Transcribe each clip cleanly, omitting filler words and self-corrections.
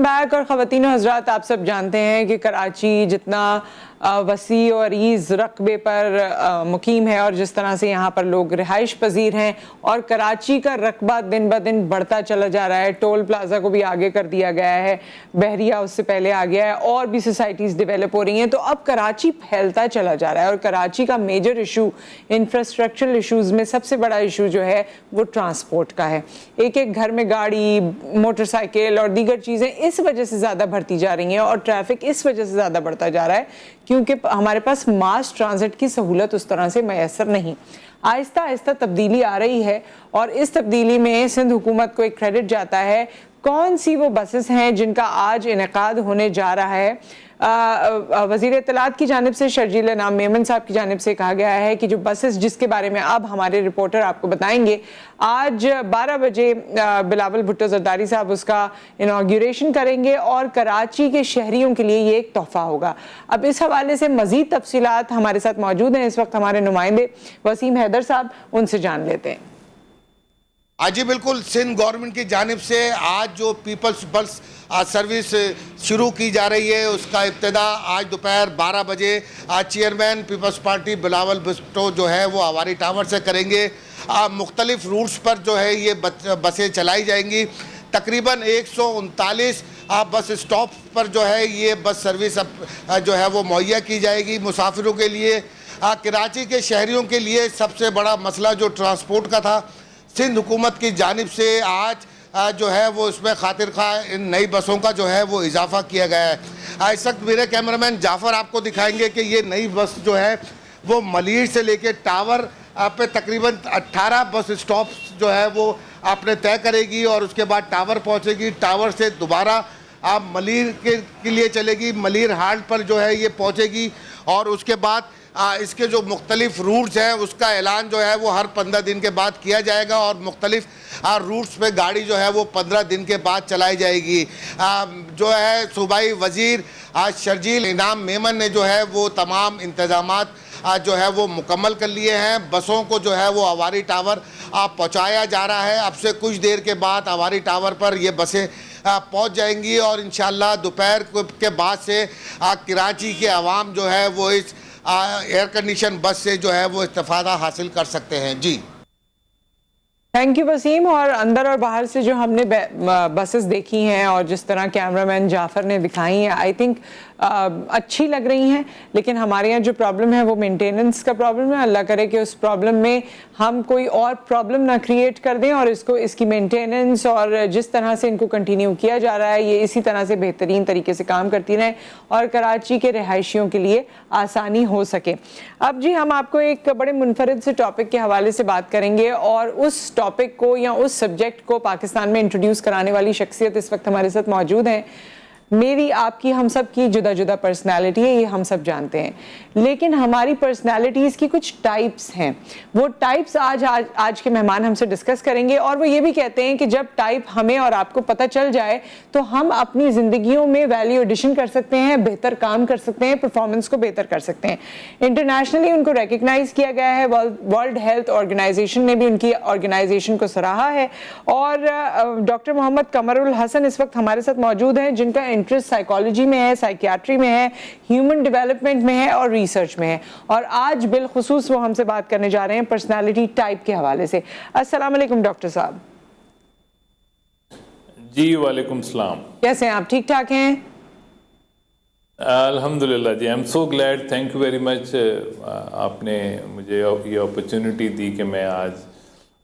Welcome back. और ख़वातीन और हज़रात, आप सब जानते हैं कि कराची जितना वसी और ईज़ रकबे पर मुकीम है और जिस तरह से यहाँ पर लोग रिहाइश पजीर हैं, और कराची का रकबा दिन ब दिन बढ़ता चला जा रहा है। टोल प्लाजा को भी आगे कर दिया गया है, बहरिया उससे पहले आ गया है, और भी सोसाइटीज़ डेवलप हो रही हैं। तो अब कराची फैलता चला जा रहा है और कराची का मेजर इशू, इंफ्रास्ट्रक्चरल इशूज़ में सबसे बड़ा इशू जो है वो ट्रांसपोर्ट का है। एक एक घर में गाड़ी, मोटरसाइकिल और दीगर चीज़ें इस वजह से ज़्यादा बढ़ती जा रही हैं और ट्रैफिक इस वजह से ज़्यादा बढ़ता जा रहा है क्योंकि हमारे पास मास ट्रांजिट की सहूलत उस तरह से मैसर नहीं। आहिस्ता आहिस्ता तब्दीली आ रही है और इस तब्दीली में सिंध हुकूमत को एक क्रेडिट जाता है। कौन सी वो बसेस हैं जिनका आज इनेकाद होने जा रहा है? वज़ीर इत्तलात की जानिब से शर्जील इनाम मेमन साहब की जानिब से कहा गया है कि जो बसेस, जिसके बारे में अब हमारे रिपोर्टर आपको बताएंगे, आज 12 बजे बिलावल भुट्टो जरदारी साहब उसका इनॉग्रेशन करेंगे और कराची के शहरियों के लिए ये एक तोहफा होगा। अब इस हवाले से मज़ीद तफसीलात हमारे साथ मौजूद हैं इस वक्त हमारे नुमाइंदे वसीम हैदर साहब, उनसे जान लेते हैं। जी बिल्कुल, सिंध गवर्नमेंट की जानिब से आज जो पीपल्स बस सर्विस शुरू की जा रही है उसका इब्तिदा आज दोपहर 12 बजे chairman Peoples Party Bilawal Bhutto जो है वो हवारी टावर से करेंगे। मुख्तलिफ रूट्स पर जो है ये बसें चलाई जाएंगी। तकरीबन 139 बस स्टॉप पर जो है ये बस सर्विस जो है वो मुहैया की जाएगी मुसाफिरों के लिए। कराची के शहरियों के लिए सबसे बड़ा मसला जो ट्रांसपोर्ट का था, सिंध हुकूमत की जानिब से आज जो है वो इसमें खातिर खा इन नई बसों का जो है वो इजाफा किया गया है। इस वक्त मेरे कैमरामैन जाफ़र आपको दिखाएंगे कि ये नई बस जो है वो मलीर से लेके टावर पे तकरीबन 18 बस स्टॉप जो है वो आपने तय करेगी और उसके बाद टावर पहुंचेगी। टावर से दोबारा आप मलीर के लिए चलेगी, मलीर हाल्ट पर जो है ये पहुंचेगी और उसके बाद इसके जो मुख्तलिफ रूट्स हैं उसका ऐलान जो है वो हर 15 दिन के बाद किया जाएगा और मुख्तलिफ रूट्स पे गाड़ी जो है वो 15 दिन के बाद चलाई जाएगी। जो है सूबाई वज़ीर शर्जील इनाम मेमन ने जो है वो तमाम इंतज़ामात जो है वो मुकम्मल कर लिए हैं। बसों को जो है वो हवारी टावर पहुँचाया जा रहा है। अब से कुछ देर के बाद हवारी टावर पर ये बसें पहुँच जाएंगी और इंशाअल्लाह दोपहर के बाद से कराची के अवाम जो है वो इस एयर कंडीशन बस से जो है वो इस्तिफादा हासिल कर सकते हैं। जी थैंक यू वसीम। और अंदर और बाहर से जो हमने बसेस देखी हैं और जिस तरह कैमरामैन जाफ़र ने दिखाई हैं, आई थिंक अच्छी लग रही हैं, लेकिन हमारे यहाँ जो प्रॉब्लम है वो मेंटेनेंस का प्रॉब्लम है। अल्लाह करे कि उस प्रॉब्लम में हम कोई और प्रॉब्लम ना क्रिएट कर दें और इसकी मेंटेनेंस और जिस तरह से इनको कंटिन्यू किया जा रहा है ये इसी तरह से बेहतरीन तरीके से काम करती रहें और कराची के रिहायशियों के लिए आसानी हो सके। अब जी हम आपको एक बड़े मुनफरिद से टॉपिक के हवाले से बात करेंगे और उस टॉपिक को या उस सब्जेक्ट को पाकिस्तान में इंट्रोड्यूस कराने वाली शख्सियत इस वक्त हमारे साथ मौजूद हैं। मेरी, आपकी, हम सब की जुदा जुदा पर्सनालिटी है, ये हम सब जानते हैं, लेकिन हमारी पर्सनालिटीज़ की कुछ टाइप्स हैं। वो टाइप्स आज के मेहमान हमसे डिस्कस करेंगे और वो ये भी कहते हैं कि जब टाइप हमें और आपको पता चल जाए तो हम अपनी ज़िंदगियों में वैल्यू एडिशन कर सकते हैं, बेहतर काम कर सकते हैं, परफॉर्मेंस को बेहतर कर सकते हैं। इंटरनेशनली उनको रिकग्नाइज़ किया गया है, वर्ल्ड हेल्थ ऑर्गेनाइजेशन ने भी उनकी ऑर्गेनाइजेशन को सराहा है। और डॉक्टर मोहम्मद कमरुल हसन इस वक्त हमारे साथ मौजूद हैं जिनका इंटरेस्ट साइकोलॉजी में है, साइकियाट्री में है, ह्यूमन डेवलपमेंट में है और रिसर्च में है। और आज बिलखुसूस वो हमसे बात करने जा रहे हैं पर्सनालिटी टाइप के हवाले से। अस्सलाम वालेकुम डॉक्टर साहब। जी वालेकुम सलाम। कैसे हैं आप? ठीक ठाक हैं? अल्हम्दुलिल्लाह जी, I am so glad, thank you very much. आपने मुझे ये अपॉर्चुनिटी दी कि मैं आज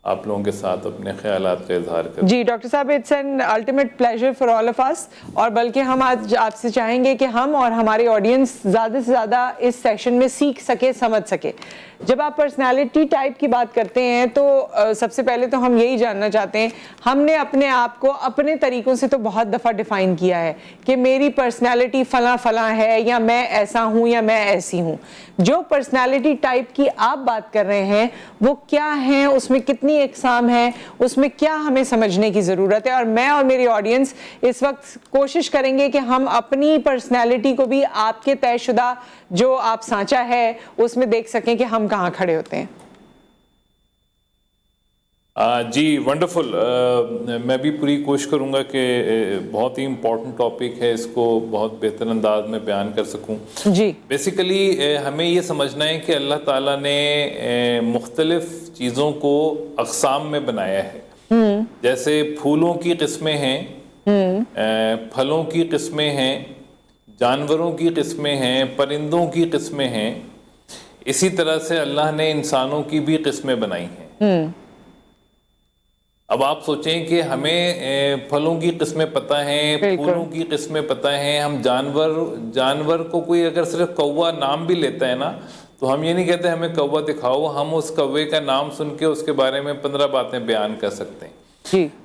आप लोगों के साथ अपने ख्यालात का इजहार करें। जी डॉक्टर साहब, it's an ultimate pleasure for all of us. और बल्कि हम आज आपसे चाहेंगे कि हम और हमारी ऑडियंस ज़्यादा से ज़्यादा इस सेशन में सीख सके, समझ सके। जब आप पर्सनालिटी टाइप की बात करते हैं तो सबसे पहले तो हम यही जानना चाहते हैं, हमने अपने आप को अपने तरीक़ों से तो बहुत दफ़ा डिफ़ाइन किया है कि मेरी पर्सनालिटी फ़लाँ फ़लाँ है या मैं ऐसा हूँ या मैं ऐसी हूँ। जो पर्सनालिटी टाइप की आप बात कर रहे हैं वो क्या हैं, उसमें कितनी इकसाम है, उसमें क्या हमें समझने की ज़रूरत है? और मैं और मेरी ऑडियंस इस वक्त कोशिश करेंगे कि हम अपनी पर्सनालिटी को भी आपके तयशुदा जो आप सांचा है उसमें देख सकें कि हम कहाँ खड़े होते हैं। जी वंडरफुल। मैं भी पूरी कोशिश करूँगा कि बहुत ही इम्पोर्टेंट टॉपिक है, इसको बहुत बेहतर अंदाज में बयान कर सकूँ। जी बेसिकली हमें ये समझना है कि अल्लाह ताला ने मुख्तलिफ चीज़ों को अक़साम में बनाया है। जैसे फूलों की किस्में हैं, फलों की किस्में हैं, जानवरों की किस्में हैं, परिंदों की किस्में हैं। इसी तरह से अल्लाह ने इंसानों की भी किस्में बनाई हैं। अब आप सोचें कि हमें फलों की किस्में पता हैं, फूलों की किस्में पता हैं, हम जानवर को कोई अगर सिर्फ कौवा नाम भी लेता है ना, तो हम ये नहीं कहते हमें कौवा दिखाओ, हम उस कौवे का नाम सुन के उसके बारे में 15 बातें बयान कर सकते हैं।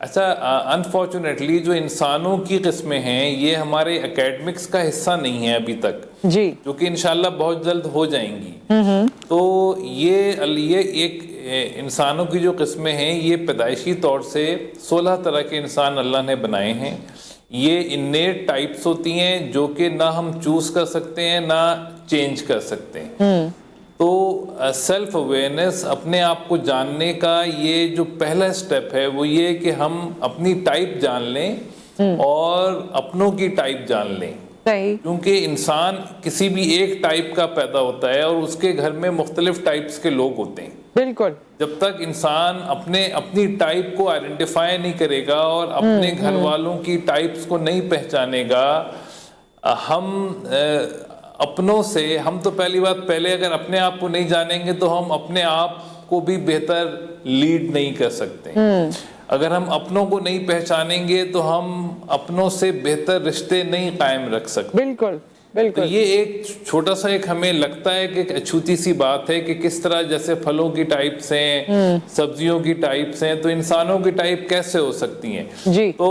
अच्छा, अनफॉर्चुनेटली जो इंसानों की किस्में हैं ये हमारे एकेडमिक्स का हिस्सा नहीं है अभी तक जी, जो कि इंशाल्लाह बहुत जल्द हो जाएंगी। तो ये एक इंसानों की जो किस्में हैं ये पैदाइशी तौर से 16 तरह के इंसान अल्लाह ने बनाए हैं। ये इन्नेट टाइप्स होती हैं जो कि ना हम चूज कर सकते हैं ना चेंज कर सकते हैं। तो सेल्फ अवेयरनेस, अपने आप को जानने का ये जो पहला स्टेप है वो ये कि हम अपनी टाइप जान लें और अपनों की टाइप जान लें। क्योंकि इंसान किसी भी एक टाइप का पैदा होता है और उसके घर में मुख्तलिफ टाइप्स के लोग होते हैं। बिल्कुल, जब तक इंसान अपनी टाइप को आइडेंटिफाई नहीं करेगा और अपने घर वालों की टाइप्स को नहीं पहचानेगा, हम अपनों से, हम तो पहली बात, पहले अगर अपने आप को नहीं जानेंगे तो हम अपने आप को भी बेहतर लीड नहीं कर सकते। अगर हम अपनों को नहीं पहचानेंगे तो हम अपनों से बेहतर रिश्ते नहीं कायम रख सकते। बिल्कुल बिल्कुल। तो ये एक छोटा सा एक हमें लगता है कि अछूती सी बात है कि किस तरह जैसे फलों की टाइप्स हैं, सब्जियों की टाइप्स हैं, तो इंसानों की टाइप कैसे हो सकती हैं जी। तो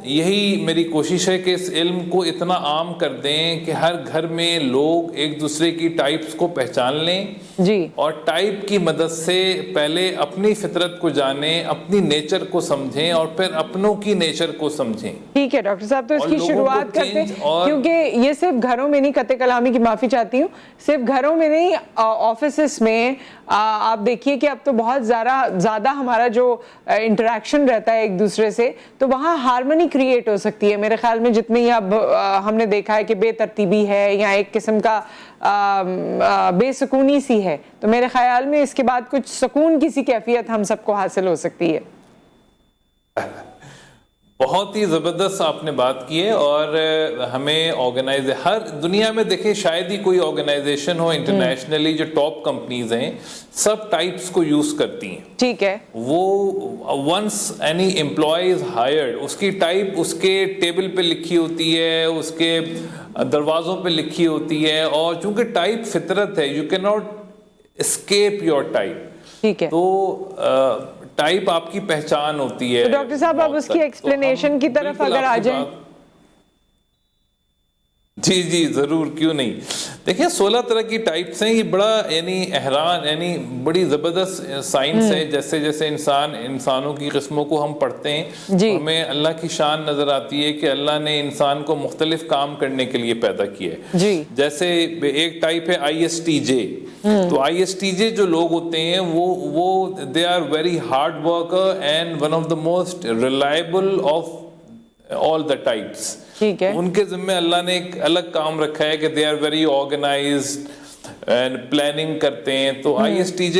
यही मेरी कोशिश है कि इस इल्म को इतना आम कर दें कि हर घर में लोग एक दूसरे की टाइप्स को पहचान लें जी, और टाइप की मदद से पहले अपनी फितरत को जानें, अपनी नेचर को समझें और फिर अपनों की नेचर को समझें। ठीक है डॉक्टर साहब, तो इसकी शुरुआत करते हैं, क्योंकि ये सिर्फ घरों में नहीं, कते कलामी की माफी चाहती हूँ, सिर्फ घरों में नहीं, ऑफिसेस में आप देखिए कि अब तो बहुत ज़्यादा हमारा जो इंटरेक्शन रहता है एक दूसरे से, तो वहाँ हार्मनी क्रिएट हो सकती है। मेरे ख्याल में जितनी अब हमने देखा है कि बेतरतीबी है या एक किस्म का बेसुकूनी सी है, तो मेरे ख्याल में इसके बाद कुछ सुकून की सी कैफियत हम सबको हासिल हो सकती है। बहुत ही ज़बरदस्त आपने बात की है, और हमें हर दुनिया में देखें, शायद ही कोई ऑर्गेनाइजेशन हो इंटरनेशनली जो टॉप कंपनीज हैं सब टाइप्स को यूज करती हैं। ठीक है, वो once any employee is hired, उसकी टाइप उसके टेबल पे लिखी होती है, उसके दरवाजों पे लिखी होती है, और चूंकि टाइप फितरत है, you can not escape your type. ठीक है, तो टाइप आपकी पहचान होती है। तो डॉक्टर साहब, अब उसकी एक्सप्लेनेशन की तरफ अगर आ जाएं। जी जी जरूर, क्यों नहीं। देखिए 16 तरह की टाइप्स हैं, ये बड़ा यानी बड़ी जबरदस्त साइंस है। जैसे जैसे इंसानों की किस्मों को हम पढ़ते हैं तो हमें अल्लाह की शान नजर आती है कि अल्लाह ने इंसान को मुख्तलिफ काम करने के लिए पैदा किया है जी। जैसे एक टाइप है ISTJ। तो ISTJ जो लोग होते हैं वो they are very hard worker and one of the most reliable of all the types. ठीक है, उनके जिम्मे अल्लाह ने एक अलग काम रखा है कि they are very organised and planning करते हैं। तो ISTJ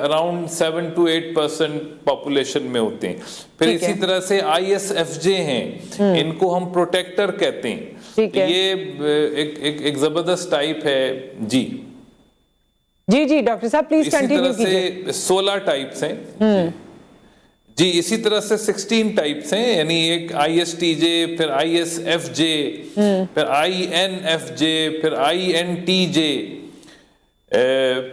अराउंड 7 to 8% पॉपुलेशन में होते हैं। फिर इसी तरह से ISFJ हैं, इनको हम प्रोटेक्टर कहते हैं। ये एक जबरदस्त टाइप है जी। जी जी डॉक्टर साहब प्लीज कंटिन्यू कीजिए। 16 टाइप्स हैं जी। इसी तरह से 16 टाइप्स हैं, यानी एक ISTJ, फिर ISFJ, फिर INFJ, फिर INTJ,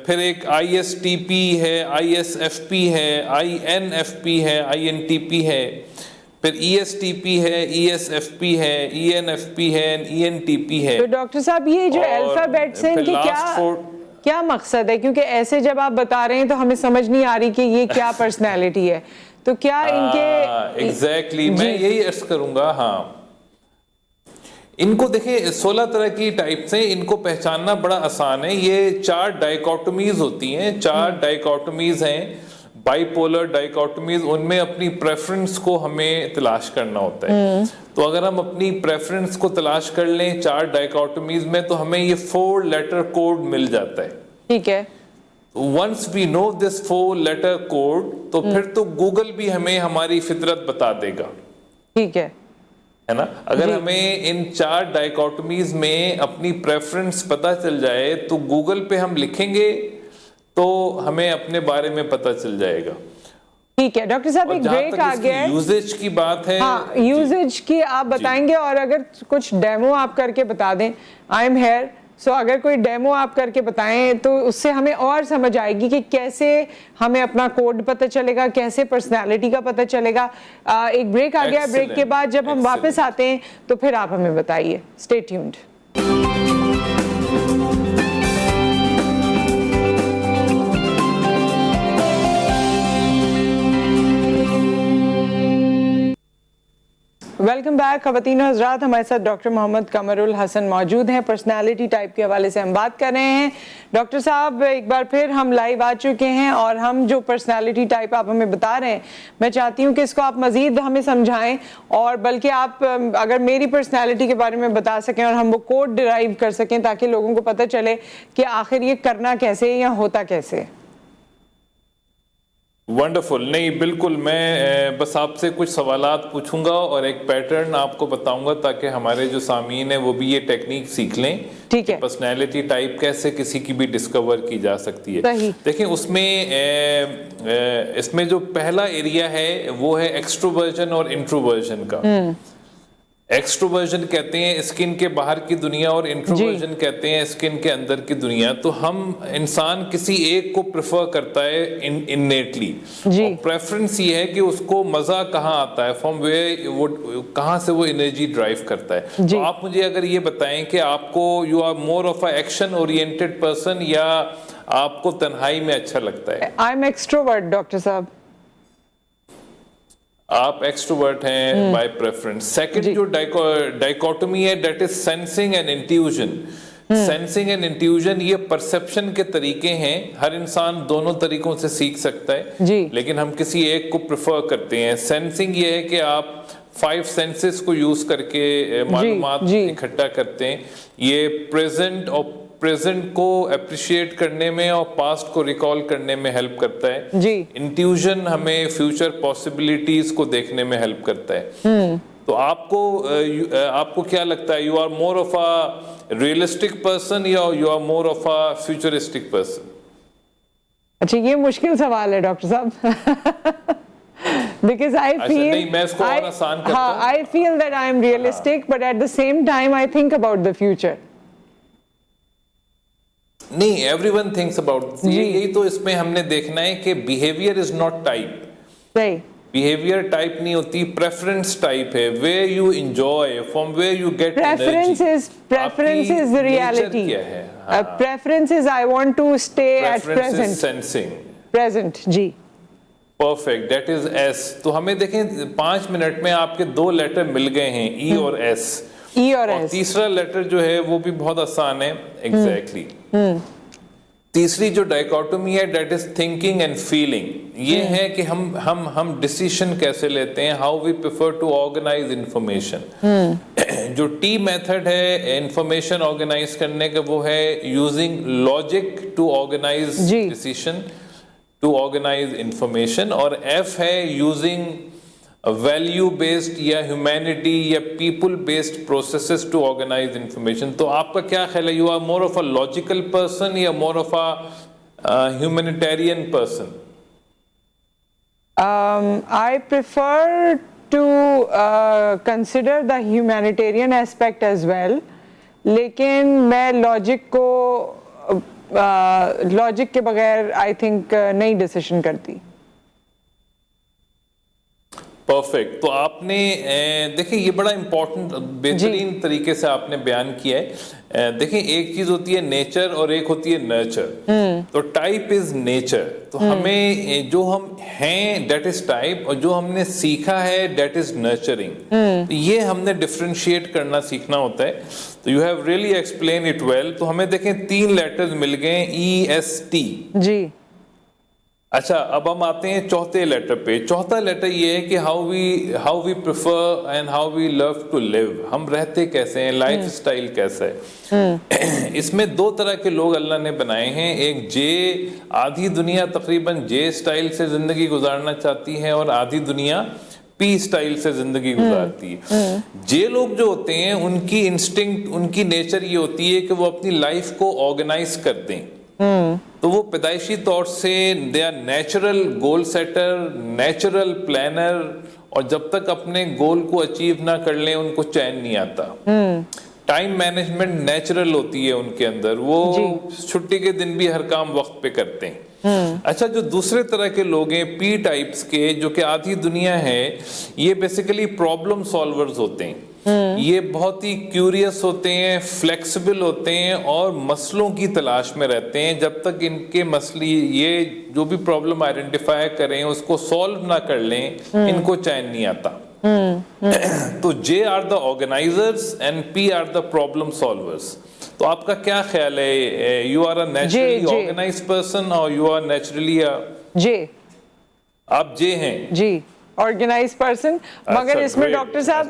फिर एक ISTP है, ISFP है, INFP है, INTP है, फिर ESTP है, ESFP है, ENFP है, ENTP है। तो डॉक्टर साहब ये जो अल्फाबेट्स हैं इनकी क्या मकसद है? क्योंकि ऐसे जब आप बता रहे हैं तो हमें समझ नहीं आ रही कि ये क्या पर्सनैलिटी है, तो क्या इनके एग्जैक्टली मैं यही अर्ज करूंगा। हाँ, इनको देखिए 16 तरह की टाइप्स हैं, इनको पहचानना बड़ा आसान है। ये 4 डाइकोटमीज होती हैं, 4 डाइकोटमीज हैं, बाइपोलर डाइकोटमीज, उनमें अपनी प्रेफरेंस को हमें तलाश करना होता है। तो अगर हम अपनी प्रेफरेंस को तलाश कर लें 4 डाइकोटमीज में, तो हमें ये 4 लेटर कोड मिल जाता है। ठीक है। Once we know this 4 letter code, तो फिर तो गूगल भी हमें हमारी फितरत बता देगा। ठीक है ना। अगर हमें इन 4 डाइकोटमीज में अपनी प्रेफरेंस पता चल जाए, तो गूगल पे हम लिखेंगे तो हमें अपने बारे में पता चल जाएगा। ठीक है डॉक्टर साहब, एक ब्रेक आ गया है। यूजेज की बात है। हाँ, यूजेज की आप बताएंगे, और अगर कुछ डेमो आप करके बता दें। आई एम हेयर, सो अगर कोई डेमो आप करके बताएं तो उससे हमें और समझ आएगी कि कैसे हमें अपना कोड पता चलेगा, कैसे पर्सनालिटी का पता चलेगा। एक ब्रेक आ गया है, ब्रेक के बाद जब हम वापस आते हैं तो फिर आप हमें बताइए। Stay tuned. वेलकम बैक ख़वातीन और हज़रात, हमारे साथ डॉक्टर मोहम्मद कमरुल हसन मौजूद हैं। पर्सनालिटी टाइप के हवाले से हम बात कर रहे हैं। डॉक्टर साहब, एक बार फिर हम लाइव आ चुके हैं, और हम जो पर्सनालिटी टाइप आप हमें बता रहे हैं, मैं चाहती हूं कि इसको आप मज़ीद हमें समझाएं, और बल्कि आप अगर मेरी पर्सनालिटी के बारे में बता सकें और हम वो कोड डिराइव कर सकें, ताकि लोगों को पता चले कि आखिर ये करना कैसे या होता कैसे। वंडरफुल। नहीं, बिल्कुल, मैं बस आपसे कुछ सवालात पूछूंगा और एक पैटर्न आपको बताऊंगा, ताकि हमारे जो सामीन है वो भी ये टेक्निक सीख लें। ठीक है। पर्सनैलिटी टाइप कैसे किसी की भी डिस्कवर की जा सकती है। देखिए, उसमें इसमें जो पहला एरिया है वो है एक्सट्रोवर्जन और इंट्रोवर्जन का। एक्सट्रोवर्जन कहते हैं स्किन के बाहर की दुनिया, और इंट्रोवर्जन कहते हैं स्किन के अंदर की दुनिया। तो हम इंसान किसी एक को प्रेफर करता है इननेटली। प्रेफरेंस ये है कि उसको मजा कहाँ आता है, फ्रॉम वेयर वो, कहाँ से वो एनर्जी ड्राइव करता है। तो आप मुझे अगर ये बताएं कि आपको you are more of a action oriented person, या आपको तन्हाई में अच्छा लगता है? आई एम एक्सट्रोवर्ट डॉक्टर साहब। आप एक्सट्रोवर्ट हैं बाय प्रेफरेंस। सेकंड जो डाइकोटोमी है, that is sensing and intuition. Sensing and intuition ये परसेप्शन के तरीके हैं। हर इंसान दोनों तरीकों से सीख सकता है, लेकिन हम किसी एक को प्रेफर करते हैं। सेंसिंग ये है कि आप 5 सेंसेस को यूज करके मालूमात इकट्ठा करते हैं। ये प्रेजेंट को अप्रिशिएट करने में और पास्ट को रिकॉल करने में हेल्प करता है। इंट्यूजन हमें फ्यूचर पॉसिबिलिटीज को देखने में हेल्प करता है। तो आपको क्या लगता है, you are more of a realistic person या you are more of a futuristic person? अच्छा, ये मुश्किल सवाल है डॉक्टर साहब। Because I feel, नहीं, मैं इसको और आसान करता हूं। I feel that I am realistic, but at the same time I think about the future. नहीं, एवरीवन थिंक्स अबाउट। यही तो इसमें हमने देखना है कि बिहेवियर इज नॉट टाइप। सही। बिहेवियर टाइप नहीं होती, प्रेफरेंस टाइप है। Where you enjoy, from where you get energy. Preference is the reality. क्या है? Preference is I want to stay at present. Sensing present. जी, परफेक्ट, दैट इज एस। तो हमें देखें 5 मिनट में आपके 2 लेटर मिल गए हैं, ई और एस। ई और एस। तीसरा लेटर जो है वो भी बहुत आसान है। एग्जैक्टली। तीसरी जो डाइकोटोमी है, that is thinking and feeling. ये है कि हम डिसीजन कैसे लेते हैं, how we prefer to organise information. जो टी मेथड है इंफॉर्मेशन ऑर्गेनाइज करने का, वो है using logic to organise decision, to organise information. और एफ है यूजिंग वैल्यू बेस्ड या ह्यूमैनिटी या people based processes to organise information. तो आपका क्या ख्याल है, you are more of a logical person या मोर of a humanitarian person? I prefer to consider the humanitarian aspect as well, लेकिन मैं लॉजिक के बगैर आई थिंक नहीं डिसीजन करती। परफेक्ट। तो आपने देखिए, ये बड़ा इंपॉर्टेंट, बेहतरीन तरीके से आपने बयान किया है। देखिए, एक चीज होती है नेचर और एक होती है नर्चर। तो टाइप इज नेचर। तो हमें जो हम हैं दैट इज टाइप, और जो हमने सीखा है दैट इज नर्चरिंग। तो ये हमने डिफरेंशिएट करना सीखना होता है। तो you have really explain it well. तो हमें देखें 3 लेटर्स मिल गए, ई एस टी। जी। अच्छा, अब हम आते हैं चौथे लेटर पे। चौथा लेटर ये है कि how we prefer and how we love to live. हम रहते कैसे हैं, लाइफ स्टाइल कैसा है। इसमें दो तरह के लोग अल्लाह ने बनाए हैं। एक जे, आधी दुनिया तकरीबन जे स्टाइल से जिंदगी गुजारना चाहती है और आधी दुनिया पी स्टाइल से जिंदगी गुजारती है। जे लोग जो होते हैं उनकी इंस्टिंक्ट, उनकी नेचर ये होती है कि वो अपनी लाइफ को ऑर्गेनाइज कर दें। तो वो पैदाइशी तौर से they are natural goal setter, natural planner, और जब तक अपने गोल को अचीव ना कर लें उनको चैन नहीं आता। टाइम मैनेजमेंट नेचुरल होती है उनके अंदर, वो छुट्टी के दिन भी हर काम वक्त पे करते हैं। अच्छा, जो दूसरे तरह के लोग हैं पी टाइप्स के, जो कि आधी दुनिया है, ये बेसिकली प्रॉब्लम सॉल्वर्स होते हैं। ये बहुत ही क्यूरियस होते हैं, फ्लेक्सिबल होते हैं और मसलों की तलाश में रहते हैं। जब तक इनके मसले, ये जो भी प्रॉब्लम आइडेंटिफाई करें उसको सॉल्व ना कर लें, इनको चैन नहीं आता। तो J are the organisers and P are the problem solvers. तो आपका क्या ख्याल है, you are a naturally organised person और यू आर नेचुरली जे? आप जे हैं जी, ऑर्गेनाइज पर्सन। मगर इसमें डॉक्टर साहब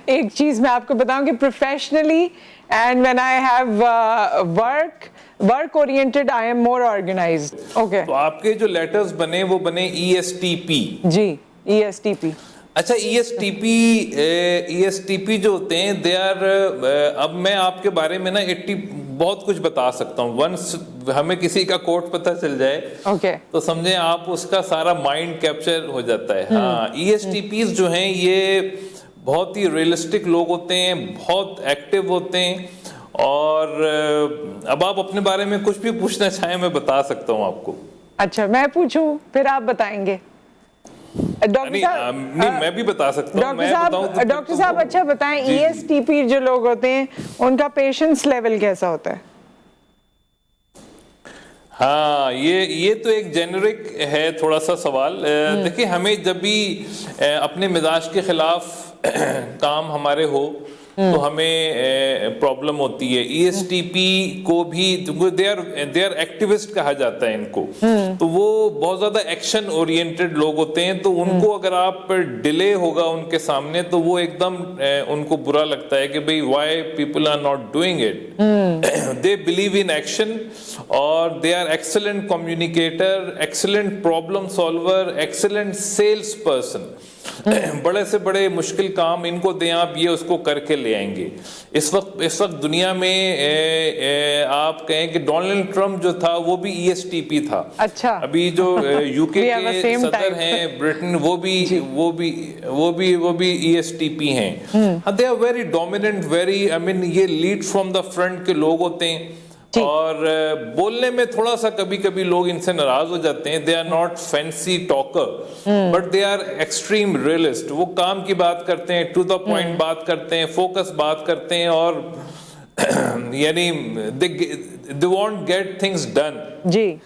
एक चीज मैं आपको बताऊं कि professionally and when I have work oriented I am more organised. Okay, तो आपके जो लेटर्स बने वो बने ESTP। जी, ESTP। अच्छा, ESTP जो होते हैं दे आर, अब मैं आपके बारे में ना 80 बहुत कुछ बता सकता हूँ। वंस हमें किसी का कोड पता चल जाए तो समझे आप, उसका सारा माइंड कैप्चर हो जाता है। हाँ, ESTPs जो हैं ये बहुत ही रियलिस्टिक लोग होते हैं, बहुत एक्टिव होते हैं, और अब आप अपने बारे में कुछ भी पूछना चाहें मैं बता सकता हूँ आपको। अच्छा, मैं पूछूं फिर आप बताएंगे? डॉक्टर साहब, मैं भी बता सकता हूँ। डॉक्टर साहब अच्छा बताएं, ESTP जो लोग होते हैं उनका पेशेंस लेवल कैसा होता है? हाँ, ये तो एक जेनरिक है थोड़ा सा सवाल। देखिए, हमें जब भी अपने मिजाज के खिलाफ काम हमारे हो तो हमें प्रॉब्लम होती है। ESTP को भी दे आर एक्टिविस्ट कहा जाता है इनको। तो वो बहुत ज्यादा एक्शन ओरिएंटेड लोग होते हैं। तो उनको अगर आप डिले होगा उनके सामने तो वो एकदम उनको बुरा लगता है कि भाई why people are not doing it. They believe in action और they are excellent communicator, excellent problem solver, excellent sales person. बड़े से बड़े मुश्किल काम इनको दें आप, ये उसको करके ले आएंगे। इस वक्त दुनिया में आप कहें कि डोनाल्ड ट्रम्प जो था वो भी ESTP था। अच्छा, अभी जो UK के सदर हैं ब्रिटेन, वो भी ESTP हैं। They are very dominant, very, I mean, ये लीड फ्रॉम द फ्रंट के लोग होते हैं। और बोलने में थोड़ा सा कभी कभी लोग इनसे नाराज हो जाते हैं। They are not fancy talker but they are extreme realist. वो काम की बात करते हैं, टू द पॉइंट बात करते हैं, फोकस बात करते हैं, और यानी they want get things done. जी,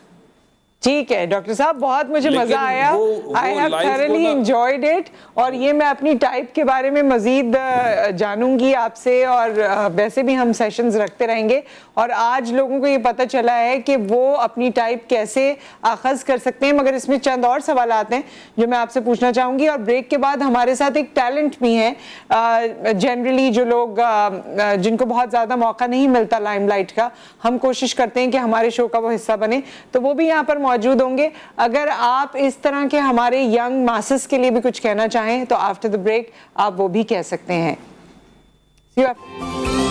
ठीक है डॉक्टर साहब, बहुत मुझे मजा आया। I have thoroughly enjoyed it, और ये मैं अपनी टाइप के बारे में मजीद जानूंगी आपसे, और वैसे भी हम सेशंस रखते रहेंगे। और आज लोगों को ये पता चला है कि वो अपनी टाइप कैसे आगाज कर सकते हैं। मगर इसमें चंद और सवाल आते हैं जो मैं आपसे पूछना चाहूंगी, और ब्रेक के बाद हमारे साथ एक टैलेंट भी है। जनरली जो लोग जिनको बहुत ज्यादा मौका नहीं मिलता लाइमलाइट का, हम कोशिश करते हैं कि हमारे शो का वो हिस्सा बने, तो वो भी यहाँ पर मौजूद होंगे। अगर आप इस तरह के हमारे यंग मासेस के लिए भी कुछ कहना चाहें तो आफ्टर द ब्रेक आप वो भी कह सकते हैं। See you after.